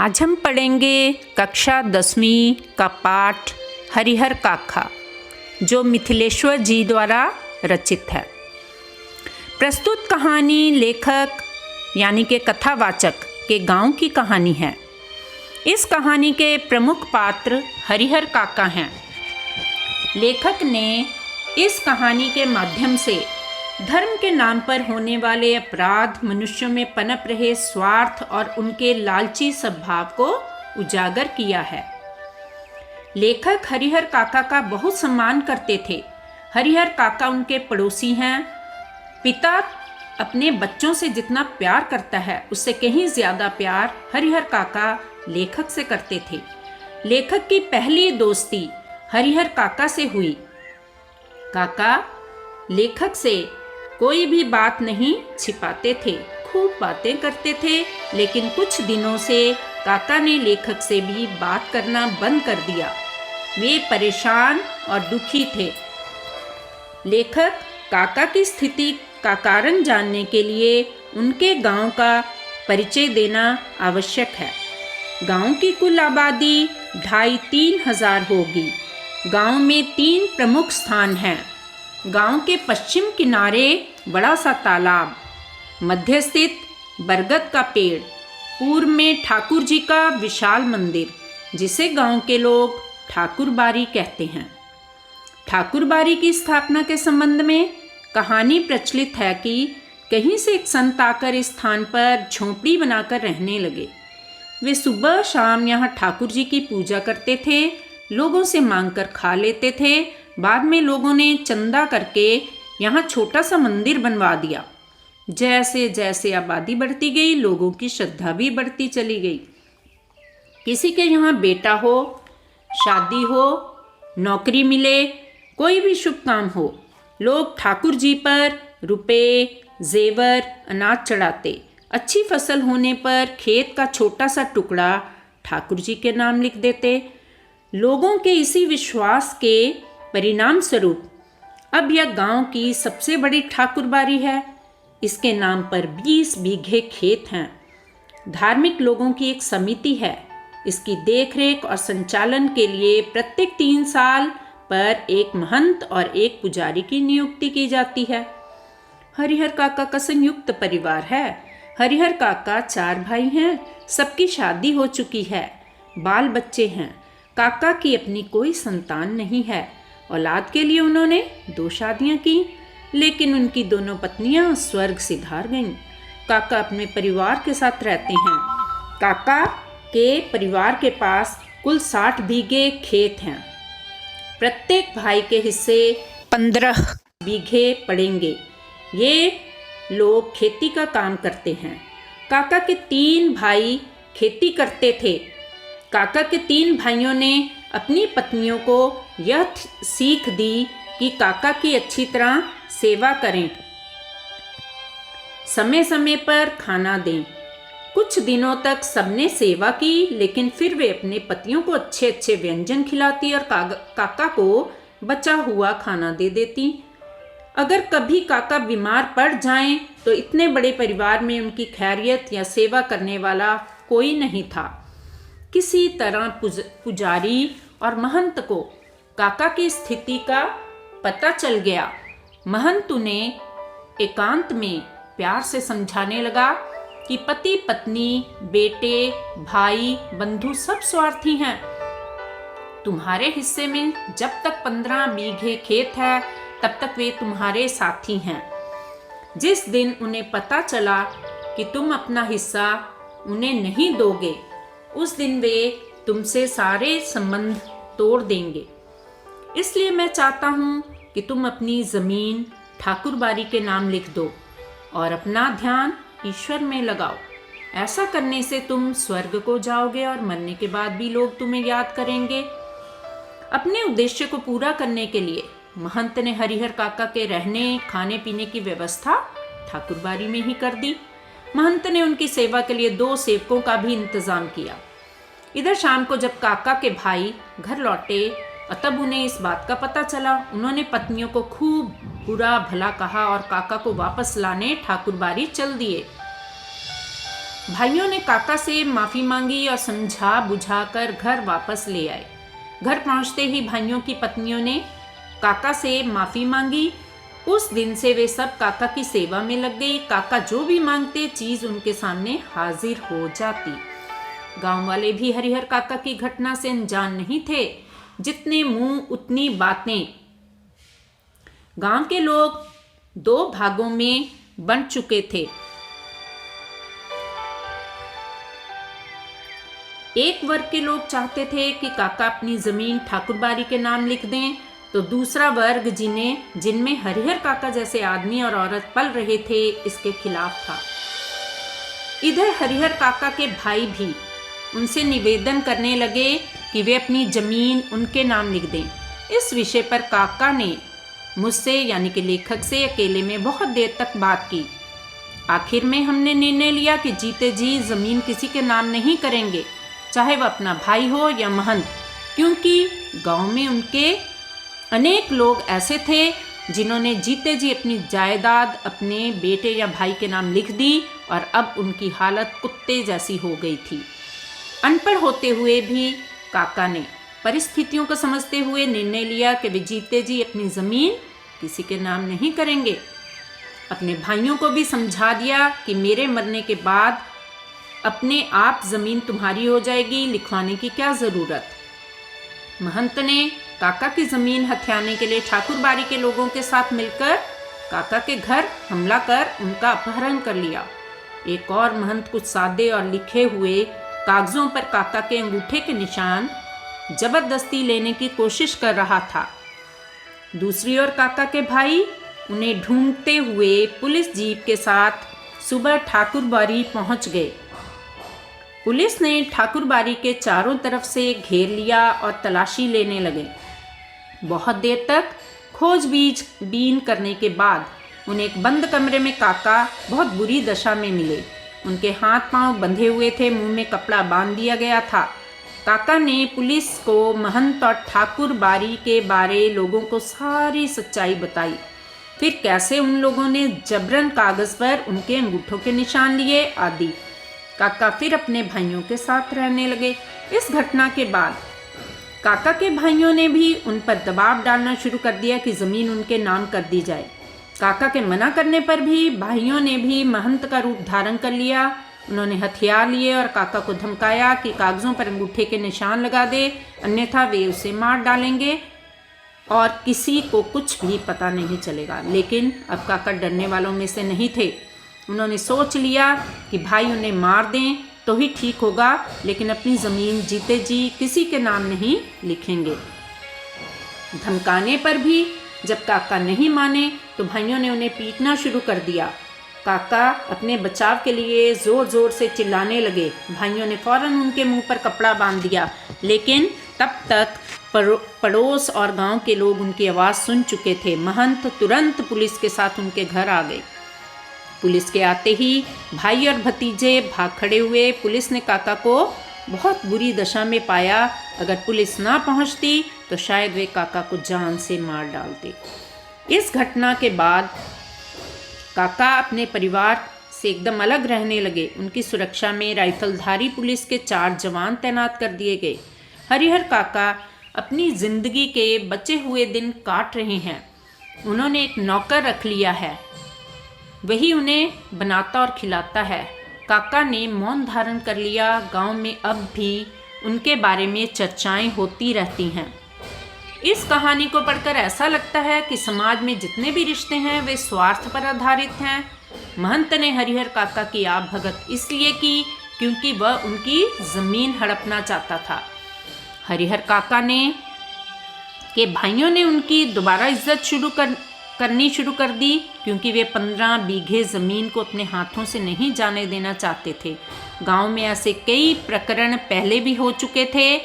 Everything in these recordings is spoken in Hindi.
आज हम पढ़ेंगे कक्षा 10वीं का पाठ हरिहर काका, जो मिथिलेश्वर जी द्वारा रचित है। प्रस्तुत कहानी लेखक यानी कि कथावाचक के गांव की कहानी है। इस कहानी के प्रमुख पात्र हरिहर काका हैं। लेखक ने इस कहानी के माध्यम से धर्म के नाम पर होने वाले अपराध, मनुष्यों में पनप रहे स्वार्थ और उनके लालची स्वभाव को उजागर किया है। लेखक हरिहर काका का बहुत सम्मान करते थे। हरिहर काका उनके पड़ोसी हैं। पिता अपने बच्चों से जितना प्यार करता है, उससे कहीं ज़्यादा प्यार हरिहर काका लेखक से करते थे। लेखक की पहली दोस्ती हरिहर काका से हुई। काका लेखक से कोई भी बात नहीं छिपाते थे, खूब बातें करते थे। लेकिन कुछ दिनों से काका ने लेखक से भी बात करना बंद कर दिया। वे परेशान और दुखी थे। लेखक काका की स्थिति का कारण जानने के लिए उनके गांव का परिचय देना आवश्यक है। गांव की कुल आबादी 2,500-3 हजार होगी। गांव में 3 प्रमुख स्थान हैं। गांव के पश्चिम किनारे बड़ा सा तालाब, मध्य स्थित बरगद का पेड़, पूर्व में ठाकुर जी का विशाल मंदिर, जिसे गांव के लोग ठाकुर बारी कहते हैं। ठाकुर बारी की स्थापना के संबंध में कहानी प्रचलित है कि कहीं से एक संत आकर इस स्थान पर झोंपड़ी बनाकर रहने लगे। वे सुबह शाम यहाँ ठाकुर जी की पूजा करते थे, लोगों से मांगकर खा लेते थे। बाद में लोगों ने चंदा करके यहाँ छोटा सा मंदिर बनवा दिया। जैसे जैसे आबादी बढ़ती गई, लोगों की श्रद्धा भी बढ़ती चली गई। किसी के यहाँ बेटा हो, शादी हो, नौकरी मिले, कोई भी शुभ काम हो, लोग ठाकुर जी पर रुपए, जेवर, अनाज चढ़ाते। अच्छी फसल होने पर खेत का छोटा सा टुकड़ा ठाकुर जी के नाम लिख देते। लोगों के इसी विश्वास के परिणाम स्वरूप अब यह गांव की सबसे बड़ी ठाकुर बारी है। इसके नाम पर 20 बीघे खेत हैं। धार्मिक लोगों की एक समिति है। इसकी देखरेख और संचालन के लिए प्रत्येक 3 साल पर एक महंत और एक पुजारी की नियुक्ति की जाती है। हरिहर काका का संयुक्त परिवार है। हरिहर काका 4 भाई हैं। सबकी शादी हो चुकी है, बाल बच्चे हैं। काका की अपनी कोई संतान नहीं है। औलाद के लिए उन्होंने 2 शादियां की, लेकिन उनकी दोनों पत्नियां स्वर्ग सिधार गईं। काका अपने परिवार के साथ रहते हैं। काका के परिवार के पास कुल 60 बीघे खेत हैं। प्रत्येक भाई के हिस्से 15 बीघे पड़ेंगे। ये लोग खेती का काम करते हैं। काका के 3 भाई खेती करते थे। काका के 3 भाइयों ने अपनी पत्नियों को यह सीख दी कि काका की अच्छी तरह सेवा करें, समय समय पर खाना दें। कुछ दिनों तक सबने सेवा की, लेकिन फिर वे अपने पतियों को अच्छे अच्छे व्यंजन खिलाती और काका को बचा हुआ खाना दे देती। अगर कभी काका बीमार पड़ जाएं, तो इतने बड़े परिवार में उनकी खैरियत या सेवा करने वाला कोई नहीं था। किसी तरह पुजारी और महंत को काका की स्थिति का पता चल गया। महंत उन्हें एकांत में प्यार से समझाने लगा कि पति पत्नी, बेटे, भाई, बंधु सब स्वार्थी हैं। तुम्हारे हिस्से में जब तक 15 बीघे खेत है, तब तक वे तुम्हारे साथी हैं। जिस दिन उन्हें पता चला कि तुम अपना हिस्सा उन्हें नहीं दोगे, उस दिन वे तुमसे सारे संबंध तोड़ देंगे। इसलिए मैं चाहता हूँ कि तुम अपनी ज़मीन ठाकुर बारी के नाम लिख दो और अपना ध्यान ईश्वर में लगाओ। ऐसा करने से तुम स्वर्ग को जाओगे और मरने के बाद भी लोग तुम्हें याद करेंगे। अपने उद्देश्य को पूरा करने के लिए महंत ने हरिहर काका के रहने, खाने पीने की व्यवस्था ठाकुर बारी में ही कर दी। महंत ने उनकी सेवा के लिए 2 सेवकों का भी इंतजाम किया। इधर शाम को जब काका के भाई घर लौटे, तब उन्हें इस बात का पता चला। उन्होंने पत्नियों को खूब बुरा भला कहा और काका को वापस लाने ठाकुर बारी चल दिए। भाइयों ने काका से माफ़ी मांगी और समझा बुझाकर घर वापस ले आए। घर पहुंचते ही भाइयों की पत्नियों ने काका से माफ़ी मांगी। उस दिन से वे सब काका की सेवा में लग गई। काका जो भी मांगते चीज़ उनके सामने हाजिर हो जाती। गांव वाले भी हरिहर काका की घटना से अनजान नहीं थे। जितने मुंह उतनी बातें। गांव के लोग 2 भागों में बंट चुके थे। एक वर्ग के लोग चाहते थे कि काका अपनी जमीन ठाकुरबाड़ी के नाम लिख दें, तो दूसरा वर्ग जिनमें हरिहर काका जैसे आदमी और औरत पल रहे थे, इसके खिलाफ था। इधर हरिहर काका के भाई भी उनसे निवेदन करने लगे कि वे अपनी जमीन उनके नाम लिख दें। इस विषय पर काका ने मुझसे यानी कि लेखक से अकेले में बहुत देर तक बात की। आखिर में हमने निर्णय लिया कि जीते जी जमीन किसी के नाम नहीं करेंगे, चाहे वह अपना भाई हो या महंत, क्योंकि गांव में उनके अनेक लोग ऐसे थे जिन्होंने जीते जी अपनी जायदाद अपने बेटे या भाई के नाम लिख दी और अब उनकी हालत कुत्ते जैसी हो गई थी। अनपढ़ होते हुए भी काका ने परिस्थितियों को समझते हुए निर्णय लिया कि वे जीते जी अपनी ज़मीन किसी के नाम नहीं करेंगे। अपने भाइयों को भी समझा दिया कि मेरे मरने के बाद अपने आप ज़मीन तुम्हारी हो जाएगी, लिखवाने की क्या ज़रूरत। महंत ने काका की ज़मीन हथियाने के लिए ठाकुरबाड़ी के लोगों के साथ मिलकर काका के घर हमला कर उनका अपहरण कर लिया। एक और महंत कुछ सादे और लिखे हुए कागजों पर काका के अंगूठे के निशान जबरदस्ती लेने की कोशिश कर रहा था। दूसरी ओर काका के भाई उन्हें ढूंढते हुए पुलिस जीप के साथ सुबह ठाकुरबाड़ी पहुंच गए। पुलिस ने ठाकुरबाड़ी के चारों तरफ से घेर लिया और तलाशी लेने लगे। बहुत देर तक खोजबीन करने के बाद उन्हें एक बंद कमरे में काका बहुत बुरी दशा में मिले। उनके हाथ पांव बंधे हुए थे, मुंह में कपड़ा बांध दिया गया था। काका ने पुलिस को महंत और ठाकुरबाड़ी के बारे लोगों को सारी सच्चाई बताई। फिर कैसे उन लोगों ने जबरन कागज पर उनके अंगूठों के निशान लिए आदि। काका फिर अपने भाइयों के साथ रहने लगे। इस घटना के बाद काका के भाइयों ने भी उन पर दबाव डालना शुरू कर दिया कि ज़मीन उनके नाम कर दी जाए। काका के मना करने पर भी भाइयों ने भी महंत का रूप धारण कर लिया। उन्होंने हथियार लिए और काका को धमकाया कि कागज़ों पर अंगूठे के निशान लगा दे, अन्यथा वे उसे मार डालेंगे और किसी को कुछ भी पता नहीं चलेगा। लेकिन अब काका डरने वालों में से नहीं थे। उन्होंने सोच लिया कि भाई उन्हें मार दें तो ही ठीक होगा, लेकिन अपनी ज़मीन जीते जी किसी के नाम नहीं लिखेंगे। धमकाने पर भी जब काका नहीं माने तो भाइयों ने उन्हें पीटना शुरू कर दिया। काका अपने बचाव के लिए ज़ोर ज़ोर से चिल्लाने लगे। भाइयों ने फौरन उनके मुंह पर कपड़ा बांध दिया, लेकिन तब तक पड़ोस और गांव के लोग उनकी आवाज़ सुन चुके थे। महंत तुरंत पुलिस के साथ उनके घर आ गए। पुलिस के आते ही भाई और भतीजे भाग खड़े हुए। पुलिस ने काका को बहुत बुरी दशा में पाया। अगर पुलिस ना पहुंचती तो शायद वे काका को जान से मार डालते। इस घटना के बाद काका अपने परिवार से एकदम अलग रहने लगे। उनकी सुरक्षा में राइफलधारी पुलिस के 4 जवान तैनात कर दिए गए। हरिहर काका अपनी जिंदगी के बचे हुए दिन काट रहे हैं। उन्होंने एक नौकर रख लिया है, वही उन्हें बनाता और खिलाता है। काका ने मौन धारण कर लिया। गांव में अब भी उनके बारे में चर्चाएं होती रहती हैं। इस कहानी को पढ़कर ऐसा लगता है कि समाज में जितने भी रिश्ते हैं वे स्वार्थ पर आधारित हैं। महंत ने हरिहर काका की आप भगत इसलिए की क्योंकि वह उनकी ज़मीन हड़पना चाहता था। हरिहर काका के भाइयों ने उनकी दोबारा इज्जत करनी शुरू कर दी क्योंकि वे 15 बीघे ज़मीन को अपने हाथों से नहीं जाने देना चाहते थे। गांव में ऐसे कई प्रकरण पहले भी हो चुके थे।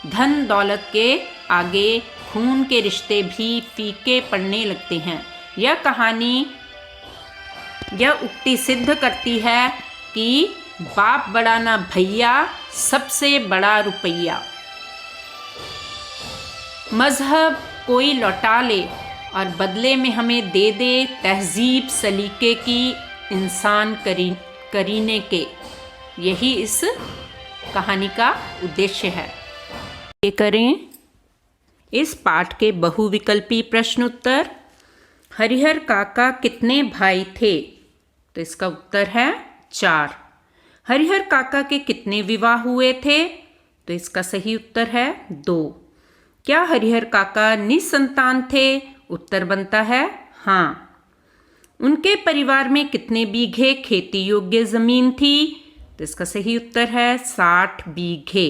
धन दौलत के आगे खून के रिश्ते भी फीके पड़ने लगते हैं। यह कहानी यह उक्ति सिद्ध करती है कि बाप बड़ा ना भैया, सबसे बड़ा रुपया। मजहब कोई लौटा ले और बदले में हमें दे दे तहजीब सलीके की इंसान करीने के। यही इस कहानी का उद्देश्य है। ये करें इस पाठ के बहुविकल्पी प्रश्न उत्तर। हरिहर काका कितने भाई थे? तो इसका उत्तर है 4। हरिहर काका के कितने विवाह हुए थे? तो इसका सही उत्तर है 2। क्या हरिहर काका निसंतान थे? उत्तर बनता है हाँ। उनके परिवार में कितने बीघे खेती योग्य जमीन थी? तो इसका सही उत्तर है 60 बीघे।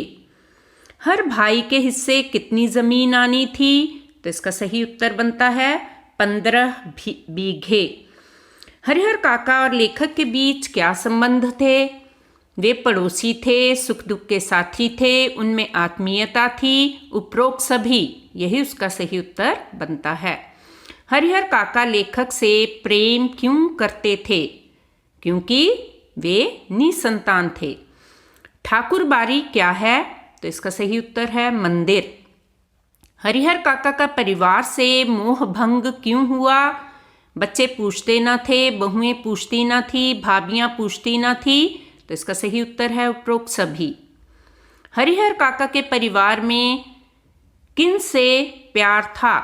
हर भाई के हिस्से कितनी जमीन आनी थी? तो इसका सही उत्तर बनता है 15 बीघे। हरिहर काका और लेखक के बीच क्या संबंध थे? वे पड़ोसी थे, सुख दुख के साथी थे, उनमें आत्मीयता थी, उपरोक्त सभी, यही उसका सही उत्तर बनता है। हरिहर काका लेखक से प्रेम क्यों करते थे? क्योंकि वे निसंतान थे। ठाकुर बाड़ी क्या है? तो इसका सही उत्तर है मंदिर। हरिहर काका का परिवार से मोह भंग क्यों हुआ? बच्चे पूछते न थे, बहुएं पूछती न थी, भाभियां पूछती न थी, तो इसका सही उत्तर है उपरोक्त सभी। हरिहर काका के परिवार में किन से प्यार था?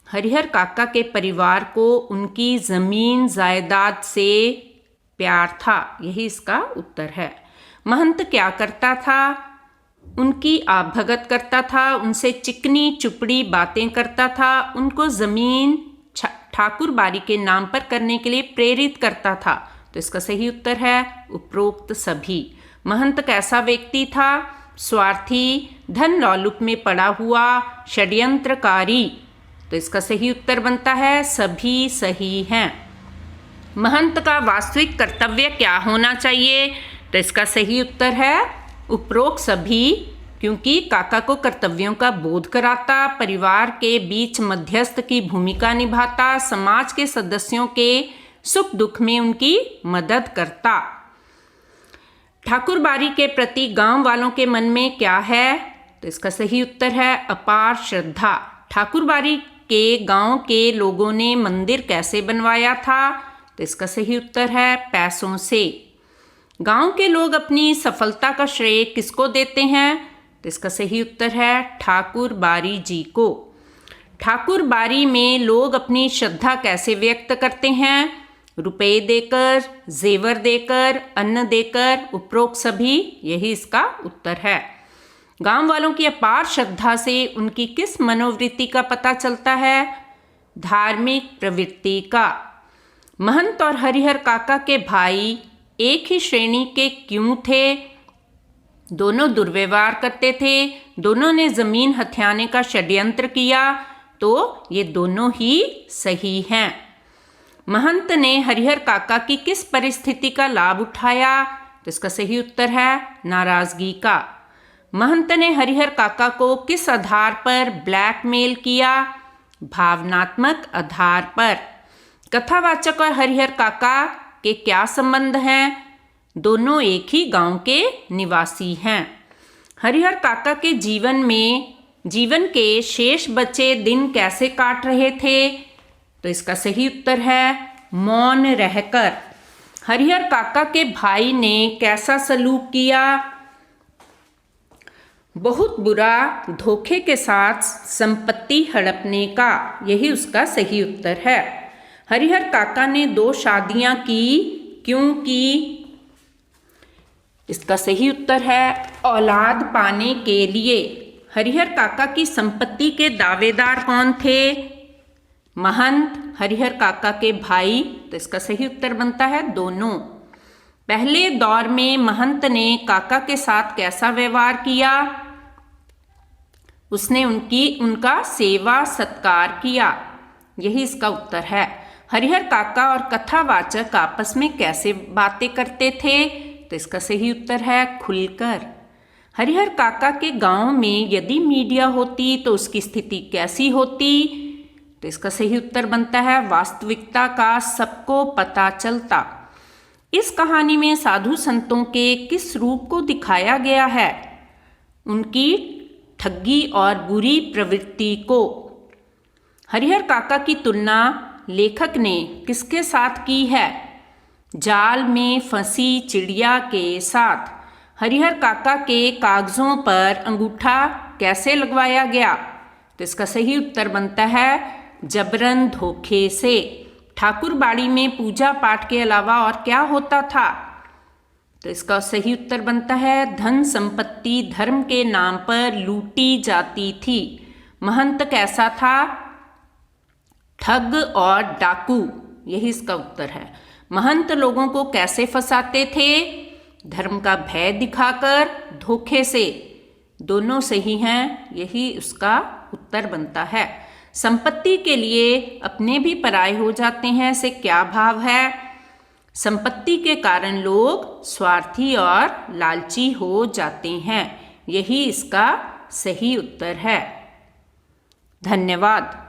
हरिहर काका के परिवार को उनकी जमीन जायदाद से प्यार था, यही इसका उत्तर है। महंत क्या करता था? उनकी आप भगत करता था, उनसे चिकनी चुपड़ी बातें करता था, उनको जमीन ठाकुर बाड़ी के नाम पर करने के लिए प्रेरित करता था, तो इसका सही उत्तर है उपरोक्त सभी। महंत कैसा व्यक्ति था? स्वार्थी, धन लौलुप में पड़ा हुआ, षड्यंत्रकारी, तो इसका सही उत्तर बनता है सभी सही हैं। महंत का वास्तविक कर्तव्य क्या होना चाहिए? तो इसका सही उत्तर है उपरोक्त सभी, क्योंकि काका को कर्तव्यों का बोध कराता, परिवार के बीच मध्यस्थ की भूमिका निभाता, समाज के सदस्यों के सुख दुख में उनकी मदद करता। ठाकुर बाड़ी के प्रति गांव वालों के मन में क्या है? तो इसका सही उत्तर है अपार श्रद्धा। ठाकुर बाड़ी के गांव के लोगों ने मंदिर कैसे बनवाया था? तो इसका सही उत्तर है पैसों से। गांव के लोग अपनी सफलता का श्रेय किसको देते हैं? तो इसका सही उत्तर है ठाकुर बाड़ी जी को। ठाकुर बाड़ी में लोग अपनी श्रद्धा कैसे व्यक्त करते हैं? रुपए देकर, जेवर देकर, अन्न देकर, उपरोक्त सभी, यही इसका उत्तर है। गांव वालों की अपार श्रद्धा से उनकी किस मनोवृत्ति का पता चलता है? धार्मिक प्रवृत्ति का। महंत और हरिहर काका के भाई एक ही श्रेणी के क्यों थे? दोनों दुर्व्यवहार करते थे, दोनों ने जमीन हथियाने का षड्यंत्र किया, तो ये दोनों ही सही हैं। महंत ने हरिहर काका की किस परिस्थिति का लाभ उठाया? तो इसका सही उत्तर है नाराजगी का। महंत ने हरिहर काका को किस आधार पर ब्लैकमेल किया? भावनात्मक आधार पर। कथावाचक और हरिहर काका के क्या संबंध हैं? दोनों एक ही गांव के निवासी हैं। हरिहर काका के जीवन के शेष बचे दिन कैसे काट रहे थे? तो इसका सही उत्तर है मौन रहकर। हरिहर काका के भाई ने कैसा सलूक किया? बहुत बुरा, धोखे के साथ संपत्ति हड़पने का, यही उसका सही उत्तर है। हरिहर काका ने 2 शादियां की, क्यों की? इसका सही उत्तर है औलाद पाने के लिए। हरिहर काका की संपत्ति के दावेदार कौन थे? महंत, हरिहर काका के भाई, तो इसका सही उत्तर बनता है दोनों। पहले दौर में महंत ने काका के साथ कैसा व्यवहार किया? उसने उनका सेवा सत्कार किया, यही इसका उत्तर है। हरिहर काका और कथावाचक आपस में कैसे बातें करते थे? तो इसका सही उत्तर है खुलकर। हरिहर काका के गांव में यदि मीडिया होती तो उसकी स्थिति कैसी होती? तो इसका सही उत्तर बनता है वास्तविकता का सबको पता चलता। इस कहानी में साधु संतों के किस रूप को दिखाया गया है? उनकी ठगी और बुरी प्रवृत्ति को। हरिहर काका की तुलना लेखक ने किसके साथ की है? जाल में फंसी चिड़िया के साथ हरिहर काका के कागजों पर अंगूठा कैसे लगवाया गया? तो इसका सही उत्तर बनता है जबरन धोखे से। ठाकुर बाड़ी में पूजा पाठ के अलावा और क्या होता था? तो इसका सही उत्तर बनता है धन संपत्ति धर्म के नाम पर लूटी जाती थी। महंत कैसा था? ठग और डाकू, यही इसका उत्तर है। महंत लोगों को कैसे फंसाते थे? धर्म का भय दिखाकर, धोखे से। दोनों सही हैं, यही उसका उत्तर बनता है। संपत्ति के लिए अपने भी पराये हो जाते हैं से क्या भाव है? संपत्ति के कारण लोग स्वार्थी और लालची हो जाते हैं, यही इसका सही उत्तर है। धन्यवाद।